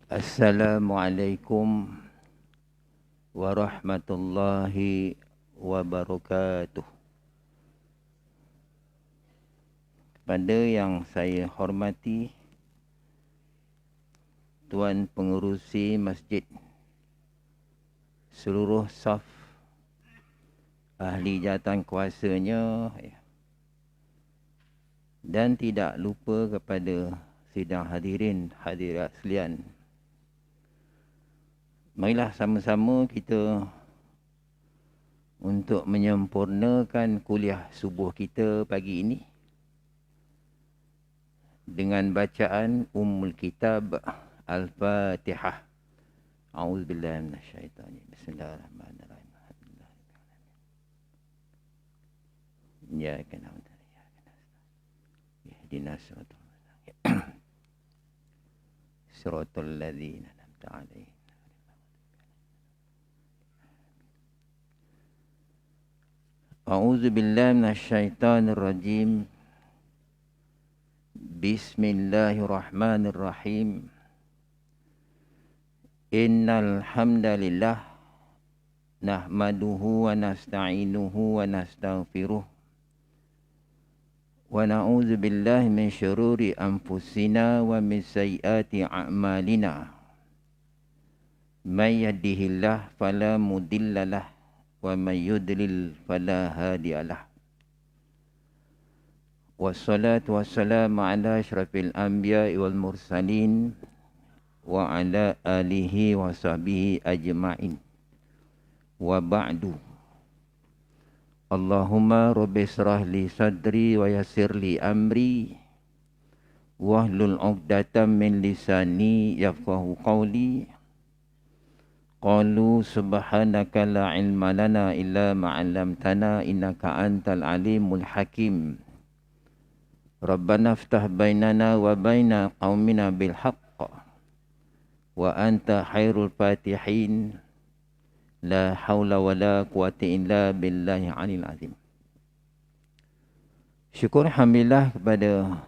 Assalamualaikum warahmatullahi wabarakatuh. Kepada yang saya hormati Tuan Pengerusi Masjid, seluruh saf ahli jawatan kuasanya, dan tidak lupa kepada sidang hadirin hadirat sekalian. Marilah sama-sama kita untuk menyempurnakan kuliah subuh kita pagi ini dengan bacaan Ummul Kitab Al-Fatihah. A'udzubillahi minasyaitanir rajim. Bismillahirrahmanirrahim. Ya kana ihdinas siratal ladzina an'amta 'alaihim. A'udzubillahi minasyaitanir rajim. Bismillahirrahmanirrahim. Innal hamdalillah nahmaduhu wa nasta'inuhu wa nastaghfiruh wa na'udzu billahi min syururi anfusina wa min sayyiati a'malina. May yahdihillahu fala mudhillalah wa may yudlil fala hadiyalah. Wassalatu wassalamu ala asyrafil anbiya'i wal mursalin wa ala alihi wa sahbihi ajma'in. Wa ba'du. Allahumma rabbi israh li sadri wa yassir li amri wahlul 'uqdatam min lisani yafqahu qawli. Qalu subhanaka la ilma lana illa ma 'allamtana innaka antal alimul hakim. Rabbana iftah bainana wa baina qaumina bil haqq wa anta khairul fatihin. La haula wa la quwata illa billahi alil azim. Syukur alhamdulillah kepada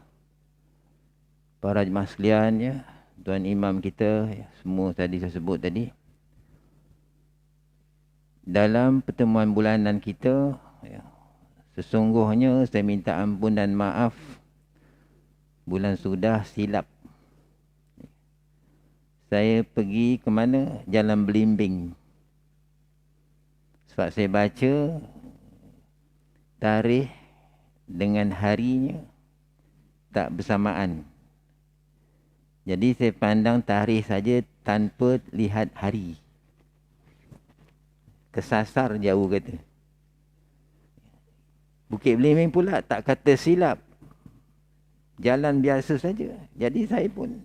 para jemaah sekalian, ya, tuan imam kita, ya, semua tadi saya sebut tadi. Dalam pertemuan bulanan kita, ya, sesungguhnya saya minta ampun dan maaf, bulan sudah silap. Saya pergi ke mana? Jalan Belimbing. Sebab saya baca tarikh dengan harinya tak bersamaan. Jadi saya pandang tarikh saja tanpa lihat hari. Kesasar jauh kata. Bukit Belimbing pula tak kata silap. Jalan biasa saja. Jadi saya pun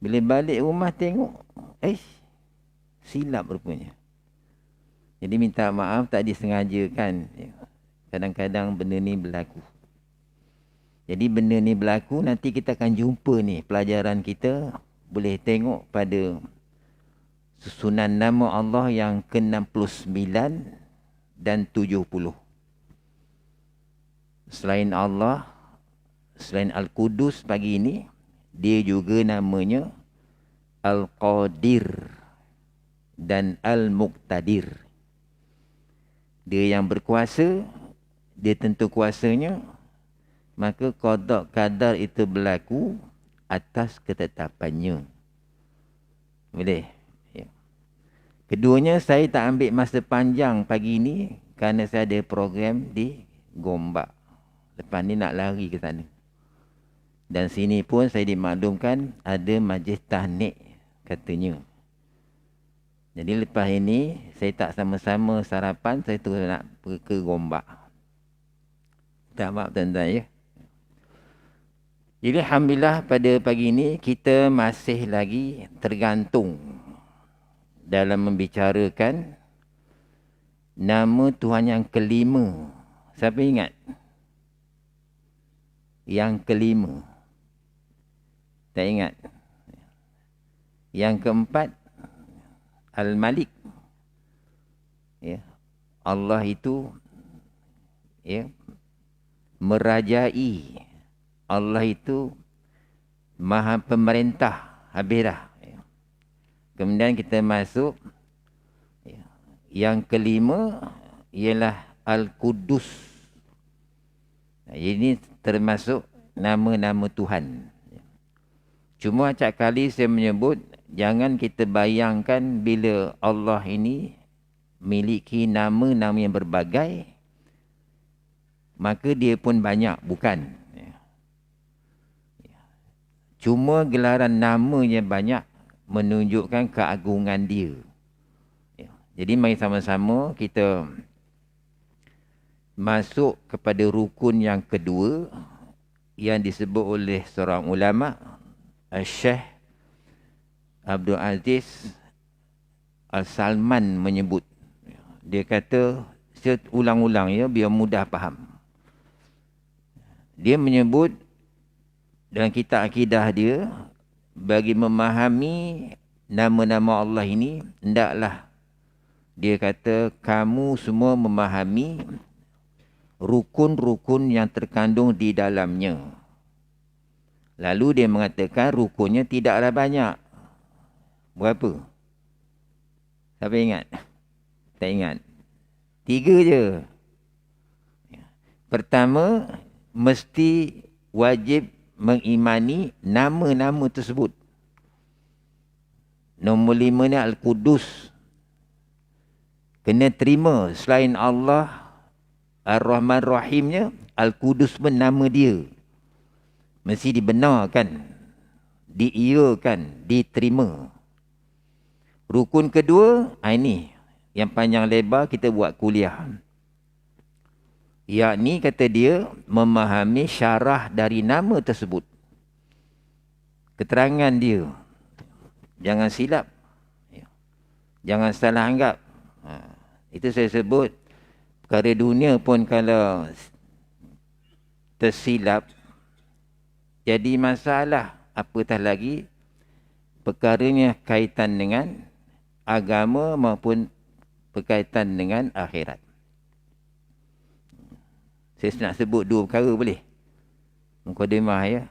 bila balik rumah tengok, silap rupanya. Jadi minta maaf, tak disengajakan. Kadang-kadang benda ni berlaku. Jadi benda ni berlaku, nanti kita akan jumpa ni. Pelajaran kita boleh tengok pada susunan nama Allah yang ke-69 dan 70. Selain Allah, selain Al-Qudus pagi ini, dia juga namanya Al-Qadir dan Al-Muqtadir. Dia yang berkuasa, dia tentu kuasanya, maka qada qadar itu berlaku atas ketetapannya. Boleh? Ya. Keduanya, saya tak ambil masa panjang pagi ini kerana saya ada program di Gombak. Lepas ni nak lari ke sana. Dan sini pun saya dimaklumkan ada majlis tahnik katanya. Jadi lepas ini saya tak sama-sama sarapan, saya terus nak pergi ke Gombak. Tak maaf tuan-tuan, ya. Jadi alhamdulillah pada pagi ini kita masih lagi tergantung dalam membicarakan nama Tuhan yang kelima. Siapa ingat? Yang kelima. Tak ingat? Yang keempat, Al-Malik. Ya. Allah itu, ya, merajai. Allah itu maha pemerintah habis dah. Kemudian kita masuk yang kelima ialah Al-Qudus. Ini termasuk nama-nama Tuhan. Cuma acap kali saya menyebut, jangan kita bayangkan bila Allah ini miliki nama-nama yang berbagai, maka dia pun banyak. Bukan. Cuma gelaran namanya banyak menunjukkan keagungan dia. Jadi mari sama-sama kita masuk kepada rukun yang kedua yang disebut oleh seorang ulama, Syekh Abdul Aziz Al-Salman menyebut. Dia kata, saya ulang-ulang ya biar mudah faham. Dia menyebut dalam kitab akidah dia, bagi memahami nama-nama Allah ini, hendaklah dia kata kamu semua memahami rukun-rukun yang terkandung di dalamnya. Lalu dia mengatakan rukunnya tidaklah banyak. Berapa? Siapa ingat? Tak ingat. 3 je. Pertama, mesti wajib mengimani nama-nama tersebut. Nombor 5 ni Al-Qudus. Kena terima selain Allah Ar-Rahman Rahimnya, Al-Qudus pun nama dia. Mesti dibenarkan, diiyakan, diterima. Rukun kedua, ini yang panjang lebar kita buat kuliah. Yakni kata dia, memahami syarah dari nama tersebut. Keterangan dia. Jangan silap. Jangan salah anggap. Itu saya sebut, perkara dunia pun kalau tersilap, jadi masalah. Apatah lagi, perkaranya kaitan dengan agama maupun berkaitan dengan akhirat. Saya nak sebut 2 perkara boleh? Mukadimah ya,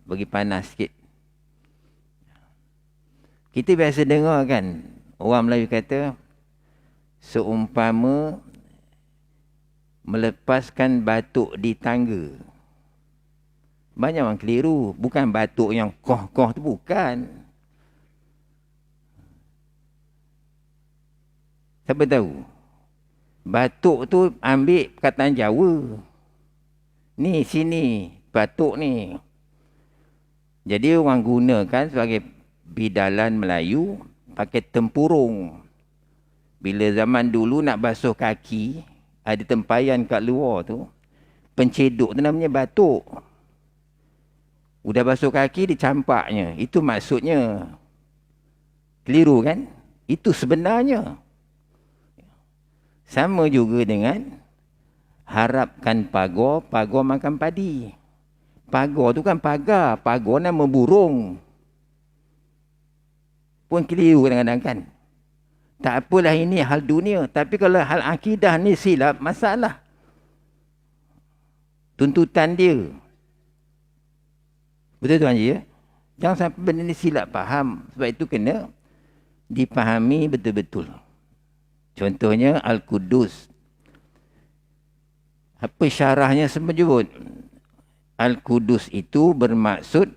bagi panas sikit. Kita biasa dengar kan, orang Melayu kata, seumpama melepaskan batuk di tangga. Banyak orang keliru. Bukan batuk yang koh-koh tu, bukan. Siapa tahu? Batuk tu ambil perkataan Jawa. Ni, sini, batuk ni. Jadi orang gunakan sebagai bidalan Melayu, pakai tempurung. Bila zaman dulu nak basuh kaki, ada tempayan kat luar tu, penceduk tu namanya batuk. Udah basuh kaki, dicampaknya. Itu maksudnya. Keliru kan? Itu sebenarnya. Sama juga dengan harapkan pagar, pagar makan padi. Pagar tu kan pagar. Pagar nama burung. Pun keliru kadang-kadang kan? Tak apalah, ini hal dunia. Tapi kalau hal akidah ni silap, masalah. Tuntutan dia. Betul Tuan Haji ya? Jangan sampai benda ni silap faham. Sebab itu kena dipahami betul-betul. Contohnya Al-Qudus. Apa syarahnya sebut? Al-Qudus itu bermaksud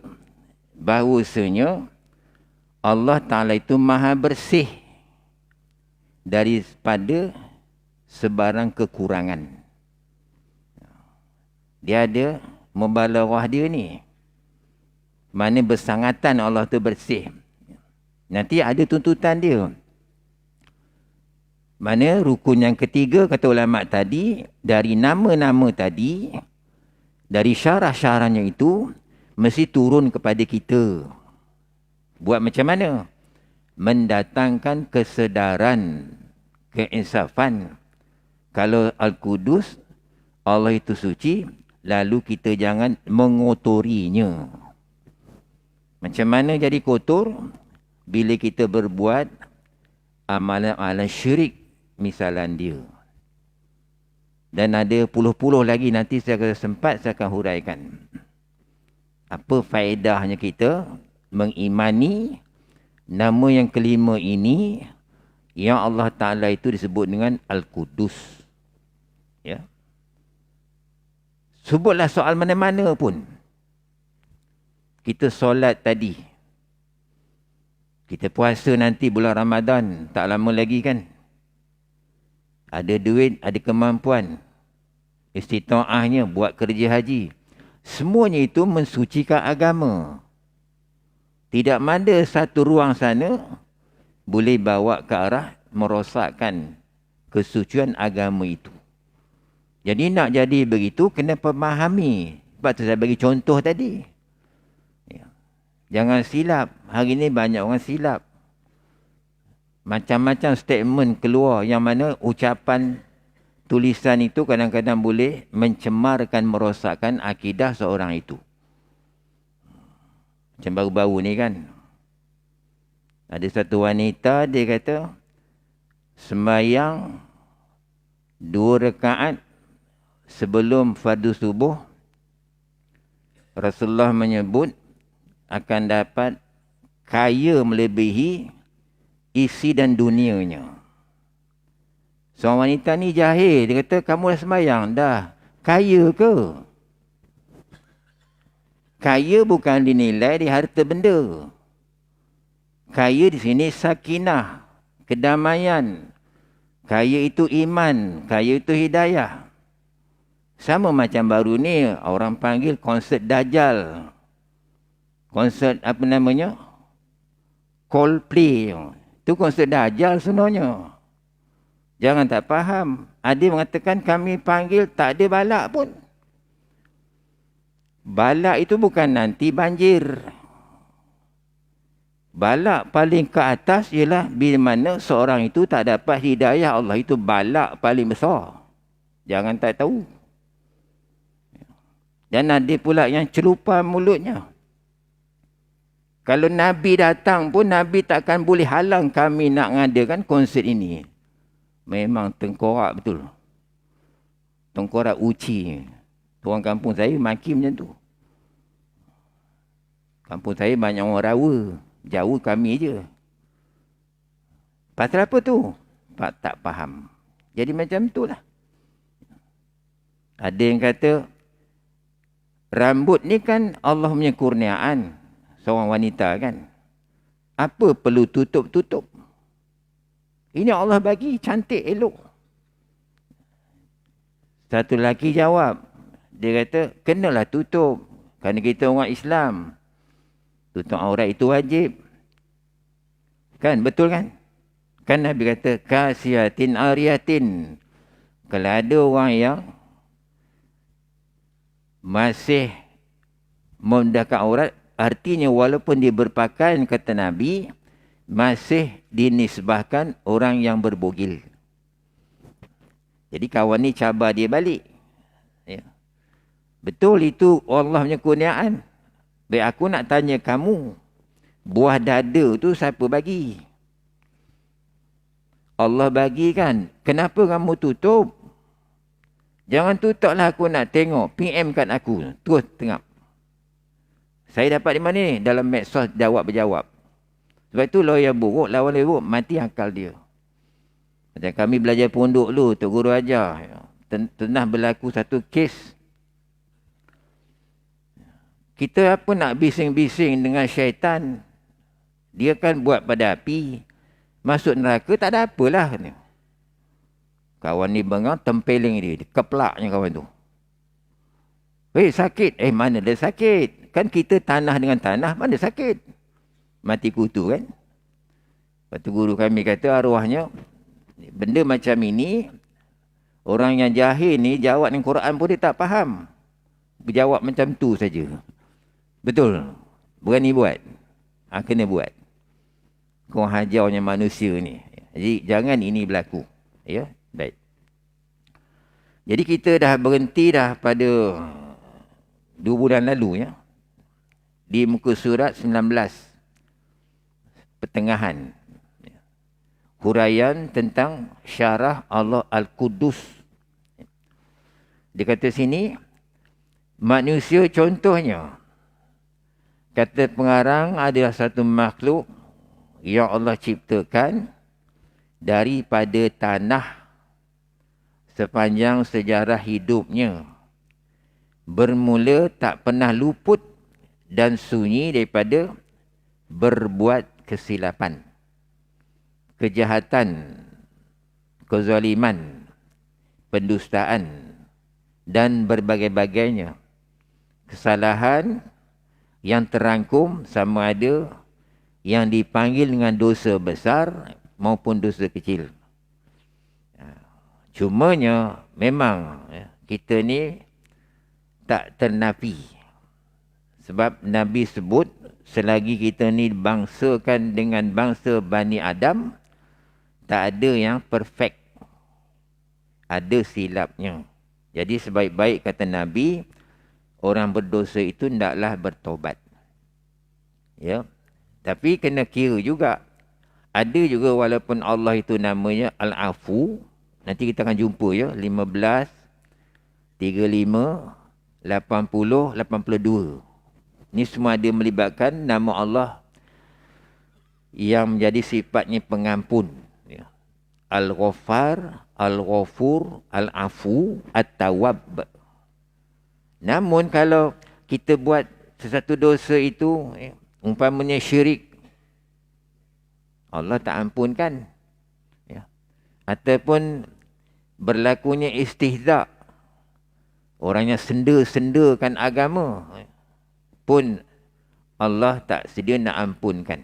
bahawasanya Allah Ta'ala itu maha bersih daripada sebarang kekurangan. Dia ada mubalarah dia ni. Mana bersangatan Allah tu bersih. Nanti ada tuntutan dia. Mana rukun yang ketiga, kata ulama tadi, dari nama-nama tadi, dari syarah-syarahnya itu, mesti turun kepada kita. Buat macam mana? Mendatangkan kesedaran, keinsafan. Kalau Al-Qudus, Allah itu suci, lalu kita jangan mengotorinya. Macam mana jadi kotor? Bila kita berbuat amalan-amalan syirik, misalan dia. Dan ada puluh-puluh lagi, nanti saya akan sempat, saya akan huraikan. Apa faedahnya kita mengimani nama yang kelima ini, yang Allah Ta'ala itu disebut dengan Al-Qudus. Ya. Sebutlah soal mana-mana pun. Kita solat tadi. Kita puasa nanti bulan Ramadan. Tak lama lagi kan. Ada duit, ada kemampuan. Istita'ahnya buat kerja haji. Semuanya itu mensucikan agama. Tidak ada satu ruang sana boleh bawa ke arah merosakkan kesucian agama itu. Jadi nak jadi begitu, kena memahami. Sebab tu saya bagi contoh tadi. Ya. Jangan silap. Hari ini banyak orang silap. Macam-macam statement keluar yang mana ucapan tulisan itu kadang-kadang boleh mencemarkan, merosakkan akidah seorang itu. Macam baru-baru ni kan. Ada satu wanita, dia kata, sembahyang 2 rakaat sebelum fardu subuh, Rasulullah menyebut akan dapat kaya melebihi isi dan dunianya. Seorang wanita ni jahil. Dia kata, kamu dah sembahyang? Dah. Kaya ke? Kaya bukan dinilai di harta benda. Kaya di sini sakinah, kedamaian. Kaya itu iman, kaya itu hidayah. Sama macam baru ni, orang panggil konsert Dajjal. Konsert apa namanya? Coldplay. Itu konsert Dajjal sebenarnya. Jangan tak faham. Ada mengatakan kami panggil tak ada balak pun. Balak itu bukan nanti banjir. Balak paling ke atas ialah bila mana seorang itu tak dapat hidayah Allah. Itu balak paling besar. Jangan tak tahu. Dan ada pula yang celupa mulutnya. Kalau Nabi datang pun, Nabi takkan boleh halang kami nak ngadakan konsert ini. Memang tengkorak betul. Tengkorak uci. Orang kampung saya maki macam tu. Kampung saya banyak orang rawa. Jauh kami je. Pasal apa tu? Tak faham. Jadi macam tu lah. Ada yang kata, rambut ni kan Allah punya kurniaan. Seorang wanita kan. Apa perlu tutup-tutup? Ini Allah bagi cantik elok. Satu lelaki jawab. Dia kata, kenalah tutup. Kerana kita orang Islam. Tutup aurat itu wajib. Kan, betul kan? Kan Nabi kata, kasiatin ariatin. Kalau ada orang yang masih memendahkan aurat, artinya walaupun dia berpakaian, kata Nabi, masih dinisbahkan orang yang berbogil. Jadi kawan ni cabar dia balik. Ya. Betul itu Allah punya kurniaan. Baik, aku nak tanya kamu, buah dada tu siapa bagi? Allah bagi kan? Kenapa kamu tutup? Jangan tutuplah, aku nak tengok. PM kat aku. Terus tengok. Saya dapat di mana ni? Dalam medsos jawab-berjawab. Sebab itu lawyer buruk, lawan lawyer buruk, mati akal dia. Macam kami belajar pondok dulu, Tok Guru ajar. Pernah berlaku satu kes. Kita apa nak bising-bising dengan syaitan. Dia kan buat pada api. Masuk neraka tak ada apalah. Kawan ni bengang, tempeling dia. Keplaknya kawan tu. Sakit. Mana dia sakit? Kan kita tanah dengan tanah, mana sakit? Mati kutu kan? Lepas tu guru kami kata arwahnya, benda macam ini, orang yang jahil ni jawab dengan Quran pun dia tak faham. Berjawab macam tu saja. Betul? Berani buat? Kena buat. Kau hajarnya manusia ni. Jadi jangan ini berlaku. Ya, baik. Jadi kita dah berhenti dah pada 2 bulan lalu ya. Di muka surat 19. Pertengahan. Huraian tentang syarah Allah Al-Qudus. Dia kata sini, manusia contohnya, Kata pengarang adalah satu makhluk yang Allah ciptakan daripada tanah sepanjang sejarah hidupnya. Bermula tak pernah luput dan sunyi daripada berbuat kesilapan, kejahatan, kezaliman, pendustaan dan berbagai-bagainya. Kesalahan yang terangkum sama ada yang dipanggil dengan dosa besar maupun dosa kecil. Cumanya memang kita ni tak ternafi. Sebab Nabi sebut selagi kita ni bangsakan dengan bangsa Bani Adam, tak ada yang perfect. Ada silapnya. Jadi sebaik-baik kata Nabi, orang berdosa itu hendaklah bertobat. Ya. Tapi kena kira juga. Ada juga walaupun Allah itu namanya Al-Afu. Nanti kita akan jumpa ya. 15, 35, 80, 82. Ini semua ada melibatkan nama Allah yang menjadi sifatnya pengampun. Ya. Al-Ghaffar, Al-Ghafur, Al-Afu, At-Tawwab. Namun kalau kita buat sesuatu dosa itu, umpamanya syirik, Allah tak ampunkan. Ya. Ataupun berlakunya istihza', orang yang senda-sendakan agama, pun Allah tak sedia nak ampunkan.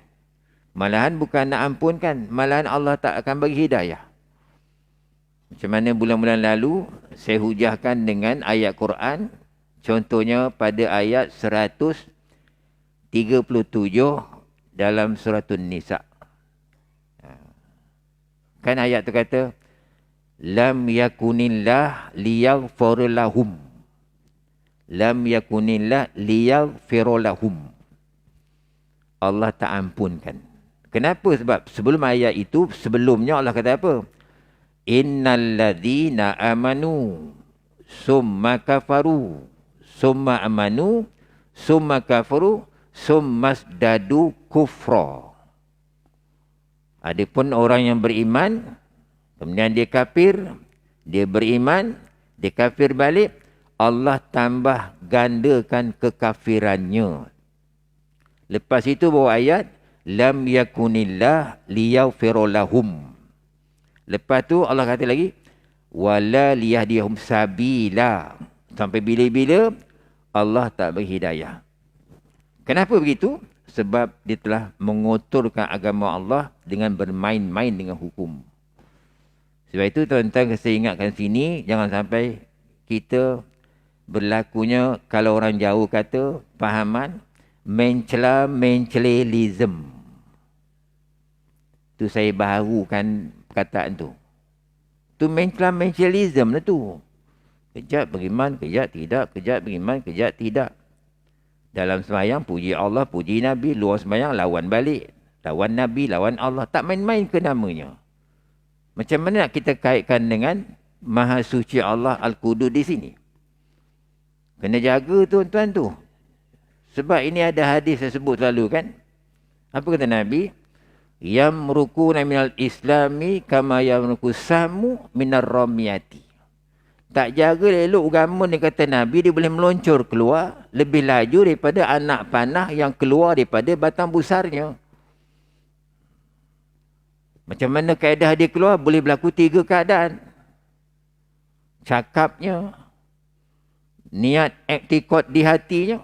Malahan bukan nak ampunkan, malahan Allah tak akan bagi hidayah. Macam mana bulan-bulan lalu saya hujahkan dengan ayat Quran, contohnya pada ayat 137 dalam surah An-Nisa. Kan ayat tu kata, lam yakunillah liyaghfir lahum. Lam yakunillah liyaghfir lahum. Allah tak ampunkan. Kenapa? Sebab sebelum ayat itu, sebelumnya Allah kata apa? Innal ladzina amanu summa kafaru summa amanu summa kafaru summa zdadu kufra. Adapun orang yang beriman, kemudian dia kafir, dia beriman, dia kafir balik, Allah tambah gandakan kekafirannya. Lepas itu bawa ayat, lam yakunillah liyaghfir lahum. Lepas tu Allah kata lagi, wala liyahdihum sabila. Sampai bila-bila Allah tak bagi hidayah. Kenapa begitu? Sebab dia telah mengotorkan agama Allah dengan bermain-main dengan hukum. Sebab itu tuan-tuan saya ingatkan sini, jangan sampai kita berlakunya, kalau orang jauh kata, fahaman, mencela-mencelelism. Tu saya baharukan perkataan tu. Tu mencela-mencelelism lah tu. Kejap beriman, kejap tidak, kejap beriman, kejap tidak. Dalam sembahyang puji Allah, puji Nabi, luar sembahyang lawan balik. Lawan Nabi, lawan Allah. Tak main-main ke namanya. Macam mana nak kita kaitkan dengan Maha Suci Allah Al-Qudus di sini? Kena jaga tuan-tuan tu. Sebab ini ada hadis saya sebut selalu kan. Apa kata Nabi? Yamrukuna minal islami kama yamruku samu minar ramiyati. Tak jaga elok agama ni kata Nabi, dia boleh meluncur keluar lebih laju daripada anak panah yang keluar daripada batang busarnya. Macam mana kaedah dia keluar? Boleh berlaku 3 keadaan. Cakapnya, niat iktikad di hatinya,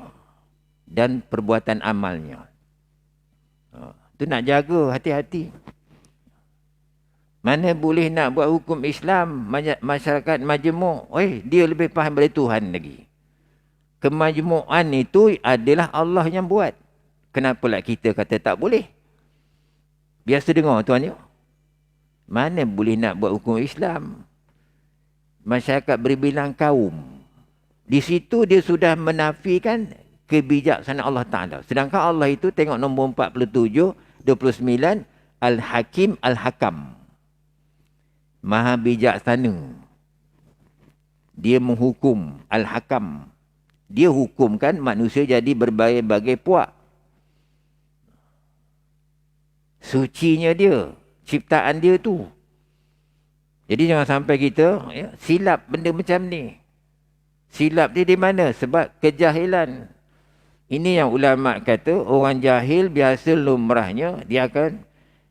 dan perbuatan amalnya. Itu nak jaga, hati-hati. Mana boleh nak buat hukum Islam, masyarakat majmuk. Dia lebih faham dari Tuhan lagi. Kemajmukan itu adalah Allah yang buat. Kenapalah kita kata tak boleh? Biasa dengar tuan ya. Mana boleh nak buat hukum Islam? Masyarakat berbilang kaum. Di situ dia sudah menafikan kebijaksanaan Allah Ta'ala. Sedangkan Allah itu tengok nombor 47, 29, Al-Hakim, Al-Hakam. Maha bijaksana. Dia menghukum. Al-Hakam. Dia hukumkan manusia jadi berbagai-bagai puak. sucinya dia, ciptaan dia tu. Jadi jangan sampai kita silap benda macam ni. Silap dia di mana? Sebab kejahilan. Ini yang ulama kata, orang jahil biasa lumrahnya dia akan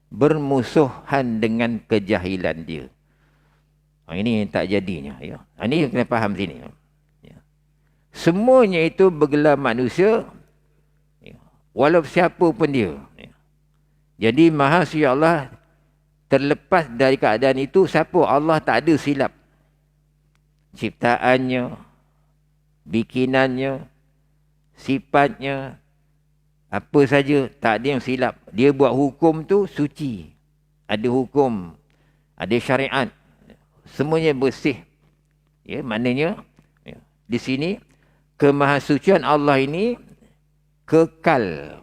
bermusuhan dengan kejahilan dia. Ini yang tak jadinya. Ini yang kena faham sini. Semuanya itu bergelar manusia, walau siapa pun dia. Jadi Maha Suci Allah terlepas dari keadaan itu, siapa? Allah tak ada silap. Ciptaannya, bikinannya, sifatnya, apa saja, tak ada yang silap. Dia buat hukum tu suci. Ada hukum, ada syariat. Semuanya bersih. Maknanya, di sini, kemahasucian Allah ini kekal.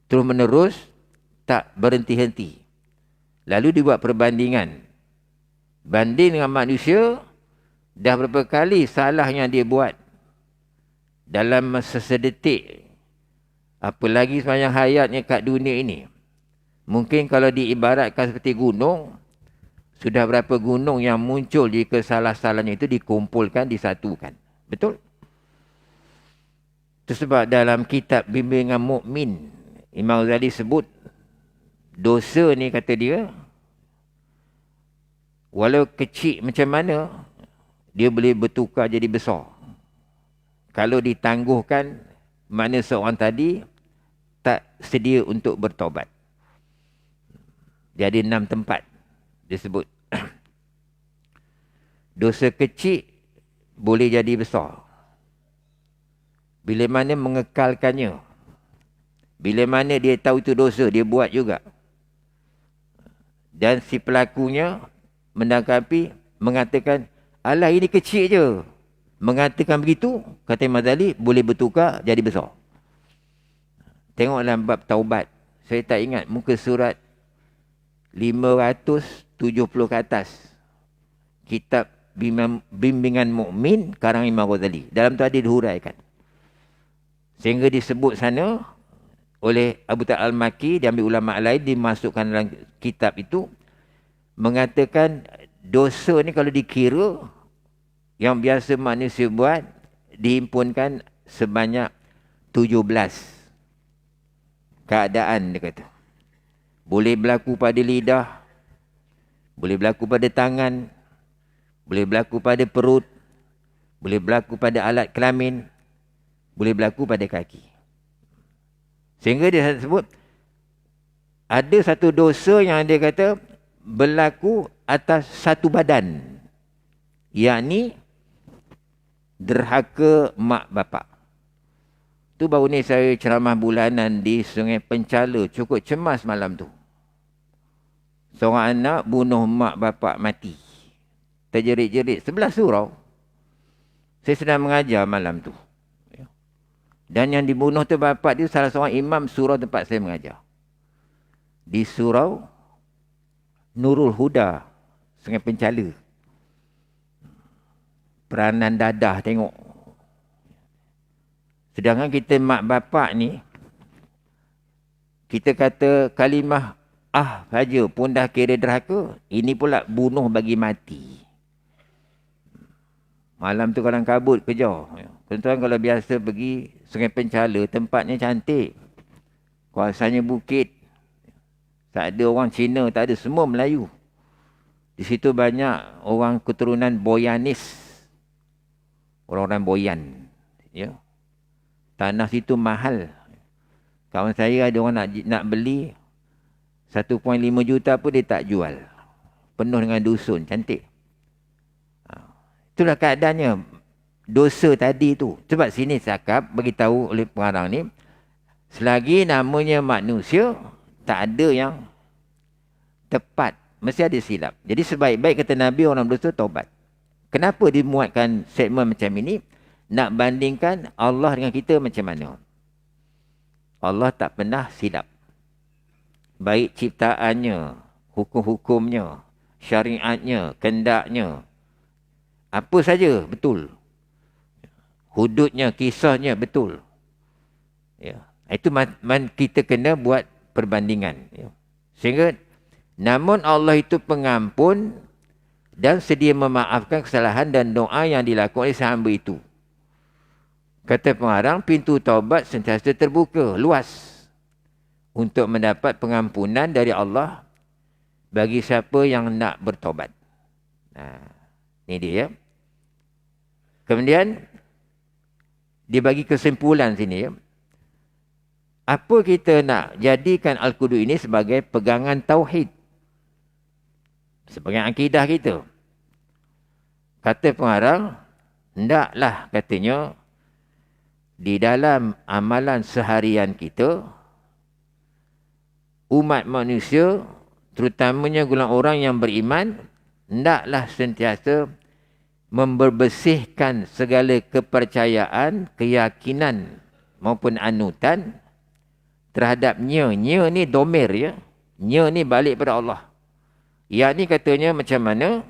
Terus menerus, tak berhenti-henti. Lalu dibuat perbandingan. Banding dengan manusia, dah berapa kali salah yang dia buat. Dalam masa sedetik. Apalagi sepanjang hayatnya kat dunia ini. Mungkin kalau diibaratkan seperti gunung, sudah berapa gunung yang muncul jika salah-salahnya itu dikumpulkan, disatukan. Betul? Itu sebab dalam kitab Bimbingan Mukmin, Imam Ghazali sebut, dosa ni kata dia, walau kecil macam mana, dia boleh bertukar jadi besar. Kalau ditangguhkan, mana seorang tadi tak sedia untuk bertaubat. Jadi 6 tempat disebut. Dosa kecil boleh jadi besar. Bila mana mengekalkannya. Bila mana dia tahu itu dosa, dia buat juga. Dan si pelakunya menanggapi, mengatakan, alah ini kecil je. Mengatakan begitu, kata Imam Ghazali, boleh bertukar jadi besar. Tengok dalam bab taubat. Saya tak ingat muka surat 570 ke atas. Kitab Bimbingan Mukmin karang Imam Ghazali. Dalam tu ada dihuraikan. Sehingga disebut sana oleh Abu Ta'al Al-Maki, diambil ulama lain, dimasukkan dalam kitab itu, mengatakan dosa ni kalau dikira, yang biasa manusia buat, dihimpunkan sebanyak 17 keadaan, dia kata. Boleh berlaku pada lidah, boleh berlaku pada tangan, boleh berlaku pada perut, boleh berlaku pada alat kelamin, boleh berlaku pada kaki. Sehingga dia sebut, ada satu dosa yang dia kata berlaku atas satu badan, yakni derhaka mak bapak. Tu baru ni saya ceramah bulanan di Sungai Penchala, cukup cemas malam tu. Seorang anak bunuh mak bapak mati. Terjerit-jerit 11 surau. Saya sedang mengajar malam tu. Dan yang dibunuh tu bapak dia salah seorang imam surau tempat saya mengajar. Di surau Nurul Huda, Sungai Penchala. Peranan dadah tengok. Sedangkan kita mak bapak ni, kita kata kalimah saja pun dah kira derhaka. Ini pula bunuh bagi mati. Malam tu kalang kabut kejar. Tuan-tuan kalau biasa pergi Sungai Penchala, tempatnya cantik. Kawasannya bukit. Tak ada orang Cina, tak ada, semua Melayu. Di situ banyak orang keturunan Boyanis. Orang-orang Boyan. Ya. Tanah situ mahal. Kawan saya ada orang nak beli 1.5 juta pun dia tak jual. Penuh dengan dusun, cantik. Itulah keadaannya. Dosa tadi tu. Sebab sini cakap, beritahu oleh pengarang ni, selagi namanya manusia, tak ada yang tepat. Mesti ada silap. Jadi sebaik-baik kata Nabi, orang berdosa taubat. Kenapa dimuatkan segmen macam ini? Nak bandingkan Allah dengan kita macam mana. Allah tak pernah silap. Baik ciptaannya, hukum-hukumnya, syariatnya, kendaknya. Apa saja betul. Hududnya, kisahnya betul. Ya. Itu kita kena buat perbandingan. Ya. Sehingga namun Allah itu pengampun dan sedia memaafkan kesalahan dan doa yang dilakukan oleh hamba itu. Kata pengarang, pintu taubat sentiasa terbuka, luas untuk mendapat pengampunan dari Allah bagi siapa yang nak bertaubat. Ini dia. Ya. Kemudian, dia bagi kesimpulan sini. Ya. Apa kita nak jadikan Al-Qudu ini sebagai pegangan tauhid? Sebagai akidah kita. Kata pengarang, hendaklah katanya, di dalam amalan seharian kita, umat manusia, terutamanya golongan orang yang beriman, hendaklah sentiasa membersihkan segala kepercayaan, keyakinan maupun anutan terhadap nya. Nya ni domir ya. Nya ni balik pada Allah. Yang ni katanya macam mana?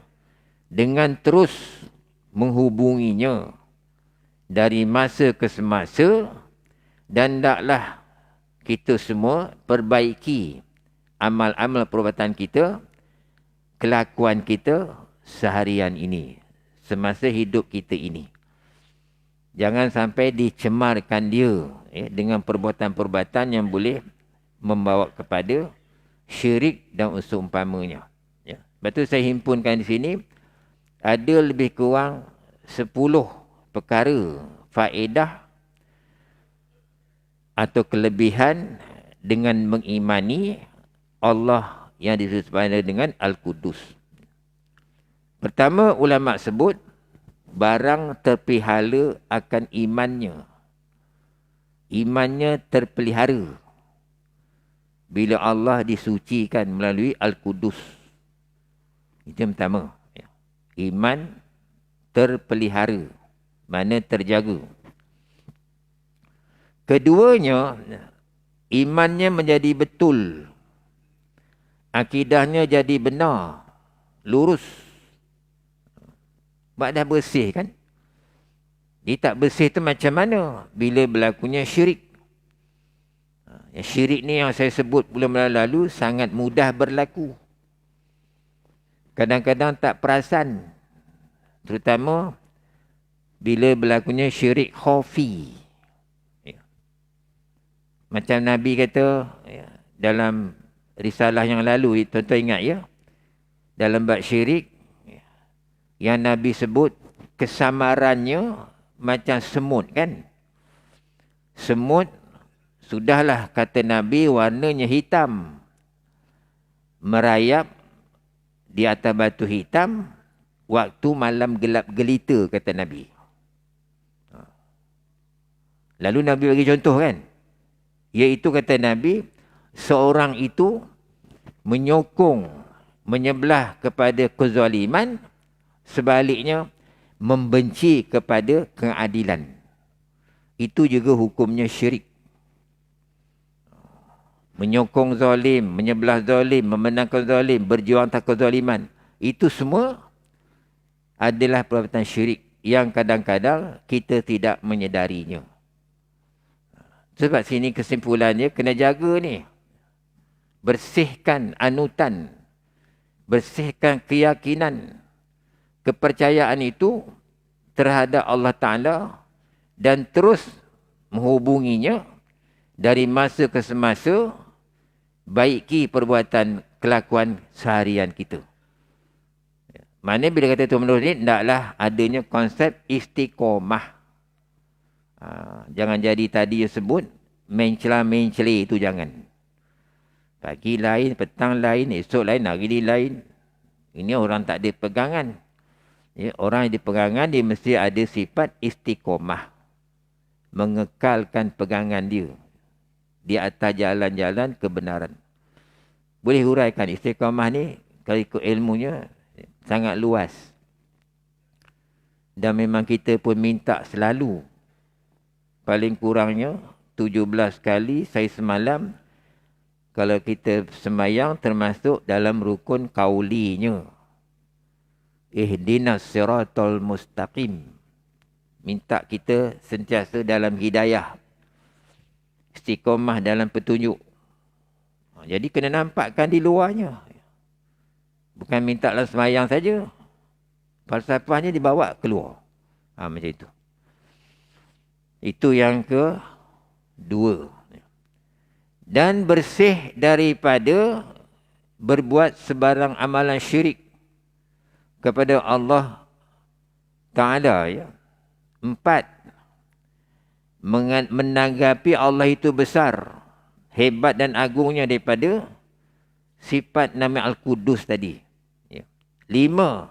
Dengan terus menghubunginya dari masa ke semasa, dan hendaklah kita semua perbaiki amal-amal perbuatan kita, kelakuan kita seharian ini, semasa hidup kita ini. Jangan sampai dicemarkan dia dengan perbuatan-perbuatan yang boleh membawa kepada syirik dan unsur umpamanya. Ya. Lepas tu saya himpunkan di sini, ada lebih kurang 10 perkara faedah atau kelebihan dengan mengimani Allah yang disebut dengan Al-Qudus. Pertama, ulama sebut barang terpelihara akan imannya. Imannya terpelihara bila Allah disucikan melalui Al-Qudus. Itu yang pertama. Iman terpelihara, mana terjaga. Keduanya, imannya menjadi betul. Akidahnya jadi benar, lurus. Sebab dah bersih kan? Dia tak bersih tu macam mana? Bila berlakunya syirik. Yang syirik ni yang saya sebut bulan-bulan lalu sangat mudah berlaku. Kadang-kadang tak perasan. Terutama bila berlakunya syirik khafi. Macam Nabi kata dalam risalah yang lalu, tuan-tuan ingat ya, dalam bab syirik, yang Nabi sebut kesamarannya macam semut kan. Semut, sudahlah kata Nabi, warnanya hitam, merayap di atas batu hitam waktu malam gelap gelita, kata Nabi. Lalu Nabi bagi contoh kan, iaitu kata Nabi, seorang itu menyokong, menyebelah kepada kezaliman, sebaliknya membenci kepada keadilan. Itu juga hukumnya syirik. Menyokong zalim, menyebelah zalim, memenangkan zalim, berjuang atas kezaliman. Itu semua adalah perbuatan syirik yang kadang-kadang kita tidak menyedarinya. Sebab sini kesimpulannya, kena jaga ni. Bersihkan anutan. Bersihkan keyakinan. Kepercayaan itu terhadap Allah Ta'ala dan terus menghubunginya dari masa ke semasa, baiki perbuatan kelakuan seharian kita. Mana bila kata Tuan Menurut ni, hendaklah adanya konsep istiqomah. Jangan jadi tadi yang sebut mencela-mencela, itu jangan. Pagi lain, petang lain, esok lain, hari lain. Ini orang tak ada pegangan. Ya, orang yang dipegangan, dia mesti ada sifat istiqomah. Mengekalkan pegangan dia di atas jalan-jalan kebenaran. Boleh huraikan istiqomah ni, kalau ikut ilmunya, sangat luas. Dan memang kita pun minta selalu, paling kurangnya 17 kali saya semalam, kalau kita sembahyang termasuk dalam rukun kaulinya. Ihdinas siratal mustaqim. Minta kita sentiasa dalam hidayah. Istiqomah dalam petunjuk. Jadi kena nampakkan di luarnya. Bukan minta dalam semayang saja. Falsafahnya dibawa keluar. Macam itu. Itu yang kedua. Dan bersih daripada berbuat sebarang amalan syirik kepada Allah Ta'ala. Ya. 4. Menanggapi Allah itu besar, hebat dan agungnya daripada sifat nama Al-Qudus tadi. 5.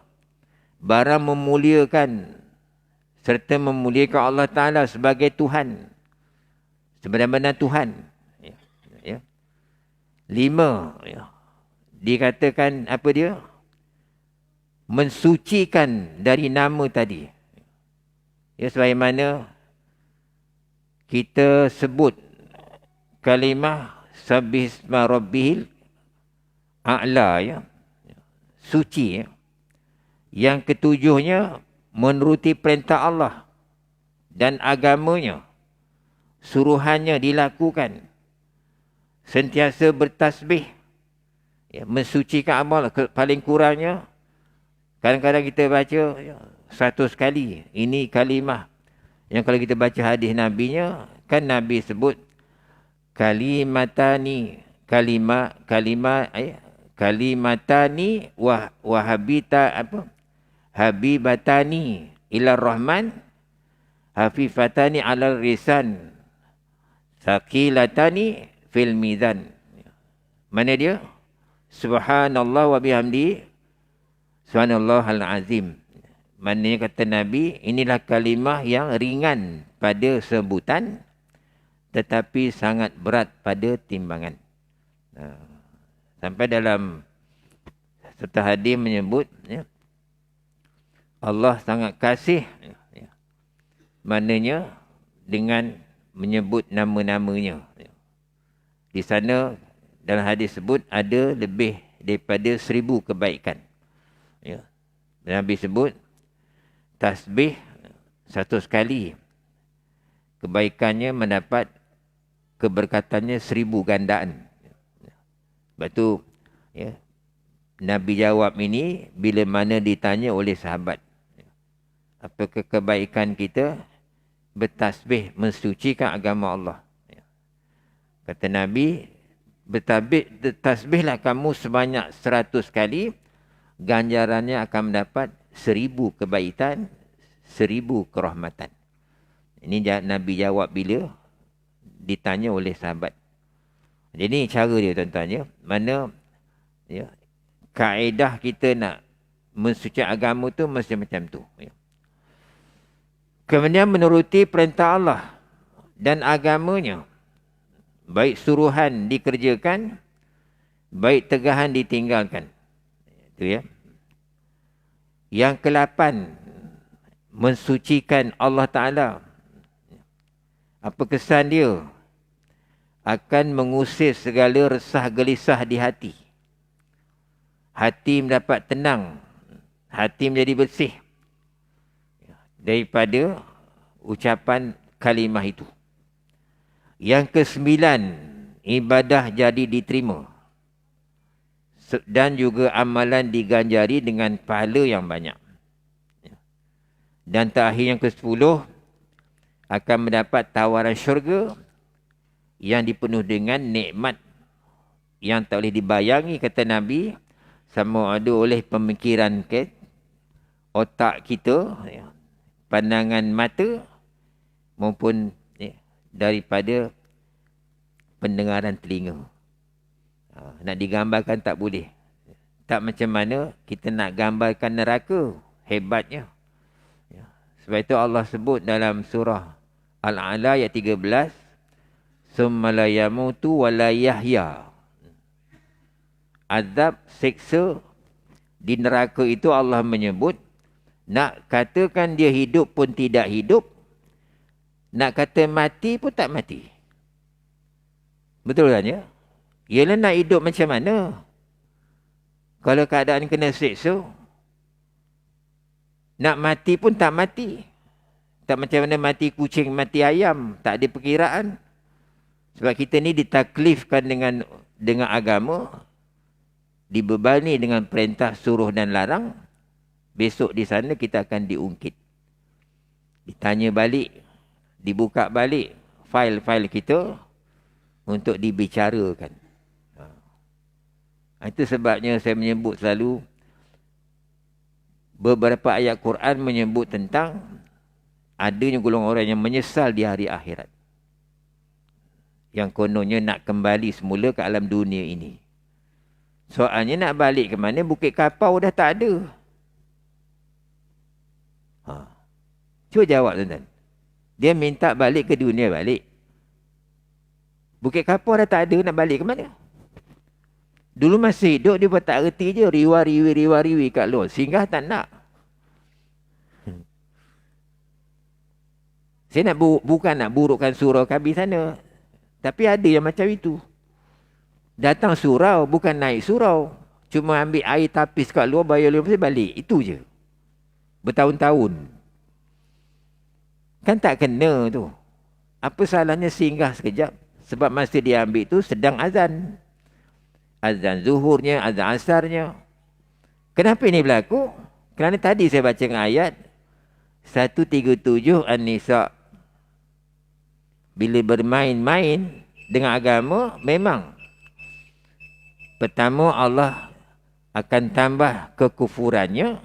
Barang memuliakan serta memuliakan Allah Ta'ala sebagai Tuhan. Sebenar-benar Tuhan. 5. Dikatakan apa dia? Mensucikan dari nama tadi. Sebagaimana kita sebut kalimah Sabbihisma Rabbihil A'la. Suci. Yang ketujuhnya menuruti perintah Allah dan agamanya. Suruhannya dilakukan. Sentiasa bertasbih. Mensucikan amal. Paling kurangnya kadang-kadang kita baca 100 kali. Ini kalimah. Yang kalau kita baca hadis Nabinya, kan Nabi sebut kalimatani wahabita habibatani ila rahman hafifatani ala risan saqilatani fil mizan. Mana dia? Subhanallah wa bihamdi subhanallahal azim. Maknanya kata Nabi, inilah kalimah yang ringan pada sebutan tetapi sangat berat pada timbangan. Sampai dalam satu hadis menyebut Allah sangat kasih, maknanya dengan menyebut nama-namanya. Di sana dalam hadis sebut ada lebih daripada 1000 kebaikan. Nabi sebut tasbih 100 kali, kebaikannya mendapat keberkatannya 1000 gandaan. Sebab tu Nabi jawab ini bila mana ditanya oleh sahabat, apakah kebaikan kita bertasbih mensucikan agama Allah? Kata Nabi, bertasbihlah kamu sebanyak 100 kali, ganjarannya akan mendapat 1000 kebaikan, 1000 kerahmatan. Ini Nabi jawab bila ditanya oleh sahabat. Jadi ini cara dia tuan-tuan. Mana kaedah kita nak mensucikan agama tu mesti macam tu. Kemudian menuruti perintah Allah dan agamanya. Baik suruhan dikerjakan, baik tegahan ditinggalkan. Itu ya. Yang ke-8, mensucikan Allah Ta'ala. Apa kesan dia? Akan mengusir segala resah gelisah di hati. Hati mendapat tenang. Hati menjadi bersih. Daripada ucapan kalimah itu. Yang ke-9, ibadah jadi diterima. Dan juga amalan diganjari dengan pahala yang banyak. Dan terakhir yang ke-10, akan mendapat tawaran syurga yang dipenuh dengan nikmat yang tak boleh dibayangi, kata Nabi, sama ada oleh pemikiran otak kita, pandangan mata, maupun daripada pendengaran telinga. Nak digambarkan tak boleh. Tak macam mana kita nak gambarkan neraka. Hebatnya. Sebab itu Allah sebut dalam surah Al-A'la ayat 13. Summa la yamutu wa la yahya. Azab, seksa di neraka itu Allah menyebut. Nak katakan dia hidup pun tidak hidup. Nak kata mati pun tak mati. Betul kan ya? Ialah nak hidup macam mana? Kalau keadaan kena seksa. Nak mati pun tak mati. Tak macam mana mati kucing, mati ayam. Tak ada perkiraan. Sebab kita ni ditaklifkan dengan dengan agama, dibebani dengan perintah, suruh dan larang, besok di sana kita akan diungkit. Ditanya balik, dibuka balik fail-fail kita untuk dibicarakan. Itu sebabnya saya menyebut selalu, beberapa ayat Quran menyebut tentang adanya golongan orang yang menyesal di hari akhirat, yang kononnya nak kembali semula ke alam dunia ini. Soalnya nak balik ke mana? Bukit Kapau dah tak ada. Cuba jawab tuan-tuan. Dia minta balik ke dunia balik. Bukit Kapau dah tak ada, nak balik ke mana? Dulu masih hidup, dia pun tak reti je. Riwa-riwi kat luar. Singgah tak nak. Saya bukan nak burukkan surau Kabi sana. Tapi ada yang macam itu. Datang surau, bukan naik surau. Cuma ambil air tapis kat luar, bayar 5 balik. Itu je. Bertahun-tahun. Kan tak kena tu. Apa salahnya singgah sekejap? Sebab masa dia ambil tu sedang azan. Azan zuhurnya, azan asarnya. Kenapa ini berlaku? Kerana tadi saya baca ayat 137 An-Nisa. Bila bermain-main dengan agama, memang pertama Allah akan tambah kekufurannya.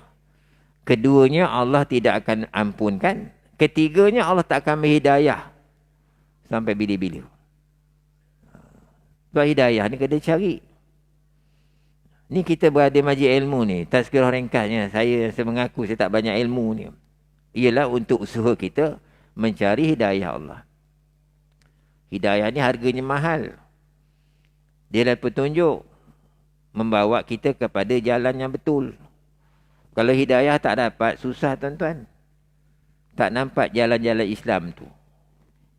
Keduanya Allah tidak akan ampunkan. Ketiganya Allah tak akan berhidayah sampai bila-bila. Sebab hidayah ni kena cari. Ni kita berada majlis ilmu ni. Tazkirah ringkasnya. Saya mengaku saya tak banyak ilmu ni. Ialah untuk usaha kita mencari hidayah Allah. Hidayah ni harganya mahal. Dia adalah petunjuk. Membawa kita kepada jalan yang betul. Kalau hidayah tak dapat, susah tuan-tuan. Tak nampak jalan-jalan Islam tu.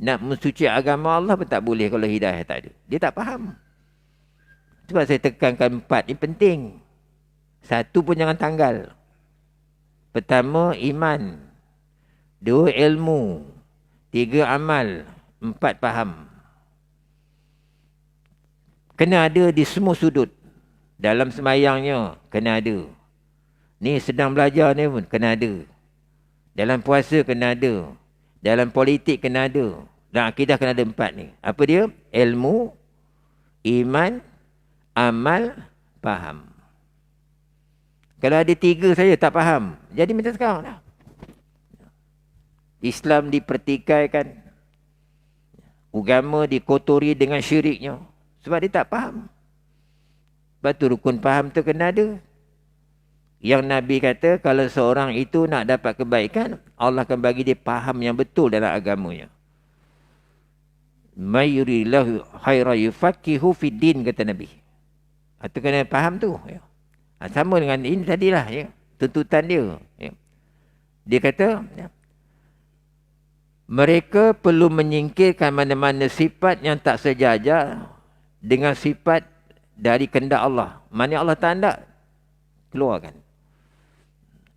Nak mensuci agama Allah pun tak boleh kalau hidayah tak ada. Dia tak faham. Sebab saya tekankan 4 ni penting. 1 pun jangan tanggal. Pertama, iman. 2, ilmu. 3, amal. 4, faham. Kena ada di semua sudut. Dalam semayangnya, kena ada. Ni sedang belajar ni pun, kena ada. Dalam puasa, kena ada. Dalam politik, kena ada. Dan akidah, kena ada 4 ni. Apa dia? Ilmu, iman, amal, faham. Kalau ada 3 saja tak faham, jadi macam sekarang dah. Islam dipertikaikan. Agama dikotori dengan syiriknya. Sebab dia tak faham. Sebab tu rukun faham tu kena ada. Yang Nabi kata, kalau seorang itu nak dapat kebaikan, Allah akan bagi dia faham yang betul dalam agamanya. Mayurillahu khaira yufaqihu fid din, kata Nabi. Itu kena faham tu. Ya. Sama dengan ini tadilah. Ya. Tuntutan dia. Ya. Dia kata, ya, mereka perlu menyingkirkan mana-mana sifat yang tak sejajar dengan sifat dari kehendak Allah. Mana Allah tak hendak, keluarkan.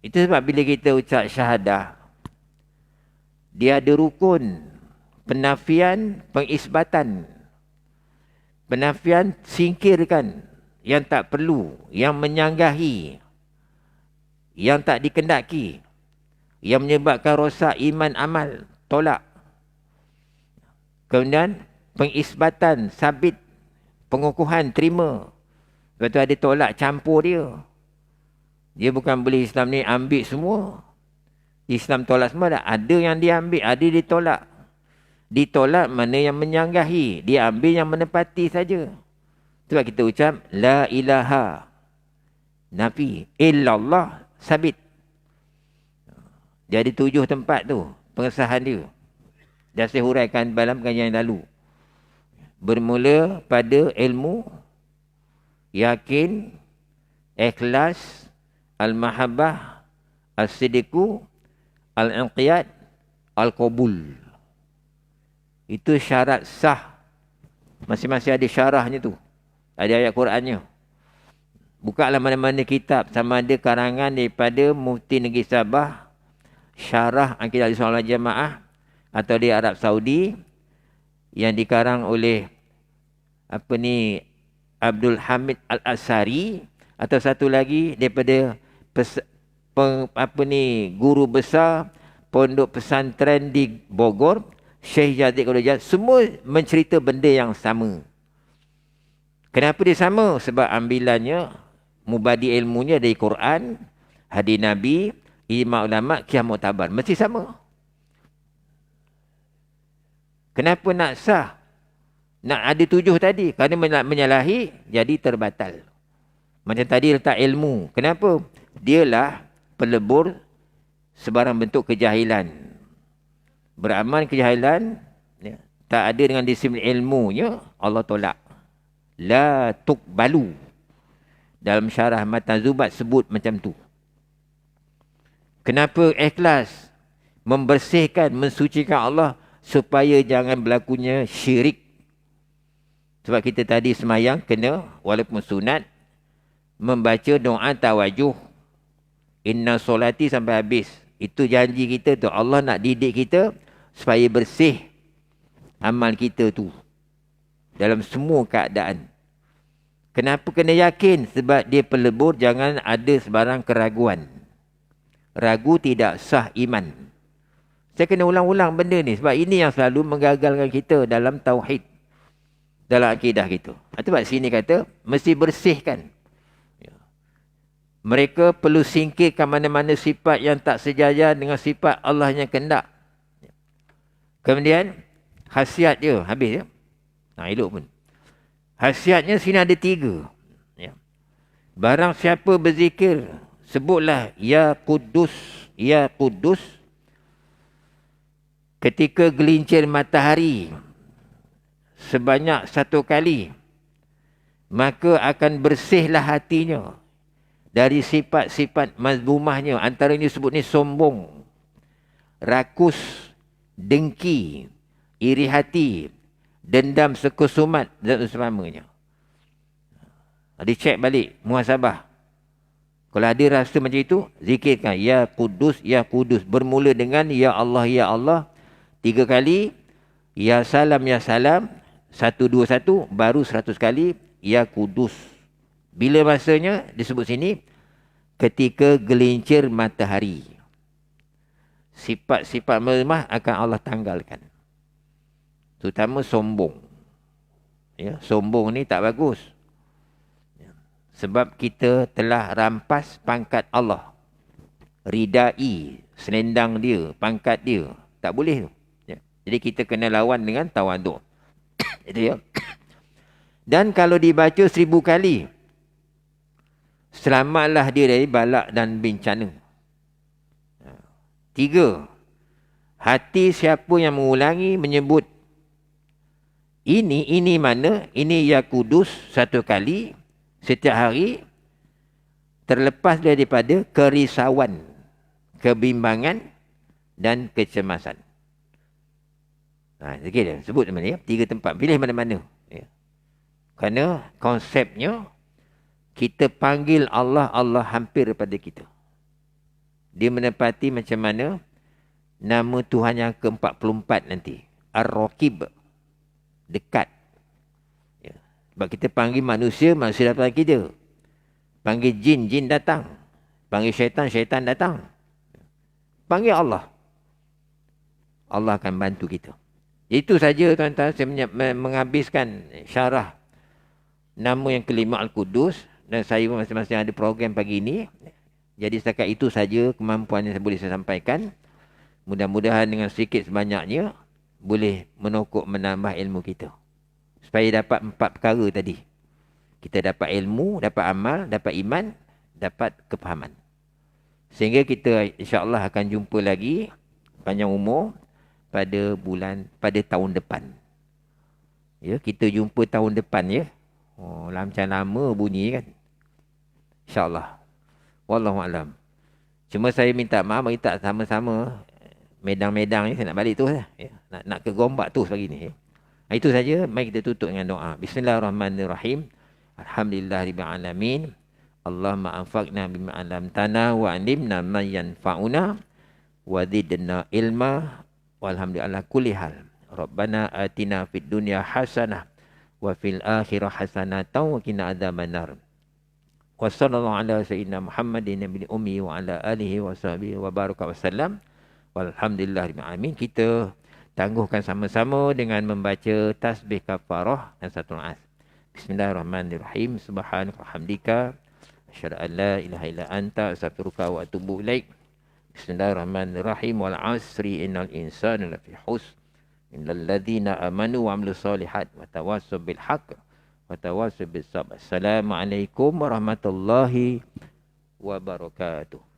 Itu sebab bila kita ucap syahadah, dia ada rukun. Penafian, pengisbatan. Penafian, singkirkan yang tak perlu, yang menyanggahi, yang tak dikendaki, yang menyebabkan rosak iman amal, tolak. Kemudian pengisbatan, sabit, pengukuhan, terima. Lepas tu ada tolak, campur dia. Dia bukan boleh Islam ni ambil semua. Islam tolak semua dah. Ada yang dia ambil, ada dia tolak. Ditolak mana yang menyanggahi, dia ambil yang menepati saja. Sebab kita ucap la ilaha, nafi, illallah, sabit. Jadi 7 tempat tu pengesahan dia. Dah saya huraikan dalam kajian yang lalu. Bermula pada ilmu, yakin, ikhlas, al-mahabbah, as-siddiqu, al-inqiyad, al-qabul. Itu syarat sah. Masing-masing ada syarahnya tu. Ada ayat Qurannya. Bukalah mana-mana kitab. Sama ada karangan daripada Mufti Negeri Sabah, Syarah Akidah Ahlussunnah wal Jamaah, atau di Arab Saudi, yang dikarang oleh Abdul Hamid Al-Asari, atau satu lagi daripada guru besar pondok pesantren di Bogor, Syekh Yazid Qadriyat, semua mencerita benda yang sama. Kenapa dia sama? Sebab ambilannya, mubadi ilmunya dari Quran, hadis Nabi, ijma' ulama', qiyas mu'tabar. Mesti sama. Kenapa nak sah? Nak ada 7 tadi. Kerana menyalahi, jadi terbatal. Macam tadi letak ilmu. Kenapa? Dialah pelebur sebarang bentuk kejahilan. Beramal kejahilan, ya, tak ada dengan disiplin ilmunya, Allah tolak. La tuqbalu. Dalam syarah Matan Zubat sebut macam tu. Kenapa ikhlas? Membersihkan, mensucikan Allah supaya jangan berlakunya syirik. Sebab kita tadi semayang kena, walaupun sunat, membaca doa tawajuh. Inna solati sampai habis. Itu janji kita tu. Allah nak didik kita supaya bersih amal kita tu. Dalam semua keadaan. Kenapa kena yakin? Sebab dia pelebur, jangan ada sebarang keraguan. Ragu tidak sah iman. Saya kena ulang-ulang benda ni. Sebab ini yang selalu menggagalkan kita dalam tauhid. Dalam akidah kita. Sebab sini kata, mesti bersihkan. Mereka perlu singkirkan mana-mana sifat yang tak sejajar dengan sifat Allah yang kehendak. Kemudian, khasiat dia. Habis ya? Elok pun. Khasiatnya sini ada 3. Ya. Barang siapa berzikir, sebutlah, Ya Kudus, Ya Kudus. Ketika gelincir matahari, sebanyak 1 kali, maka akan bersihlah hatinya dari sifat-sifat mazmumahnya. Antara ini sebut ni sombong, rakus, dengki, iri hati, dendam, sekusumat dan umpamanya. Dicek balik, muhasabah. Kalau ada rasa macam itu, zikirkan Ya Kudus, Ya Kudus. Bermula dengan Ya Allah, Ya Allah 3 kali, Ya Salam, Ya Salam 121, baru 100 kali Ya Kudus. Bila masanya disebut sini? Ketika gelincir matahari. Sifat-sifat melemah akan Allah tanggalkan. Terutama sombong. Ya, sombong ni tak bagus. Sebab kita telah rampas pangkat Allah. Ridai, selendang dia, pangkat dia. Tak boleh tu. Ya. Jadi kita kena lawan dengan tawaduk. Itu ya. Dan kalau dibaca 1000 kali, selamatlah dia dari balak dan bencana. 3. Hati siapa yang mengulangi menyebut ini mana? Ini Ya Kudus 1 kali setiap hari, terlepas daripada kerisauan, kebimbangan dan kecemasan. Sikit dia sebut mana ya? 3 tempat. Pilih mana-mana. Ya. Kerana konsepnya, kita panggil Allah, Allah hampir pada kita. Dia menepati macam mana nama Tuhan yang ke-44 nanti. Ar-Raqib. Dekat. Ya. Sebab kita panggil manusia, manusia datang kita. Panggil jin, jin datang. Panggil syaitan, syaitan datang. Panggil Allah. Allah akan bantu kita. Itu saja tuan-tuan, saya menghabiskan syarah nama yang kelima Al-Qudus. Dan saya masing-masing ada program pagi ini. Jadi setakat itu saja kemampuan yang boleh saya sampaikan. Mudah-mudahan dengan sedikit sebanyaknya boleh menokok menambah ilmu kita. Supaya dapat 4 perkara tadi. Kita dapat ilmu, dapat amal, dapat iman, dapat kefahaman. Sehingga kita insya-Allah akan jumpa lagi panjang umur pada tahun depan. Ya, kita jumpa tahun depan ya. Macam lama bunyi kan. InsyaAllah. Wallahualam. Cuma saya minta maaf, kita sama-sama medang-medang ni, saya nak balik tu lah. Ya. Nak ke Gombak tu pagi ni. Ya. Itu saja. Mari kita tutup dengan doa. Bismillahirrahmanirrahim. Alhamdulillahirrahmanirrahim. Allahumma anfaqna bima alamtana wa alimna ma yanfa'una wa zidna ilma walhamdulillah kulli hal. Rabbana atina fid dunya hasanah wa fil akhirah hasanatan wa qina adzabannar. Wa sallallahu ala sayyidina Muhammadin nabiyil ummi wa ala alihi wa sahbihi wa baraka wasallam. Walhamdulillahirabbil alamin. Kita tangguhkan sama-sama dengan membaca tasbih kafarah dan satu as. Bismillahirrahmanirrahim. Subhanaka hamdika asyhadu an la ilaha illa anta astaghfiruka wa atubu ilaik. Bismillahirrahmanirrahim. Wal 'asri innal insana lafi khusr illal ladzina amanu wa 'amilus solihat wa tawassaw bil haqq wa tawassaw bis sabr. Assalamualaikum warahmatullahi wabarakatuh.